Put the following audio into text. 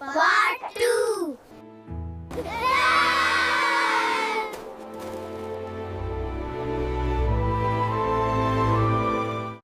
Part 2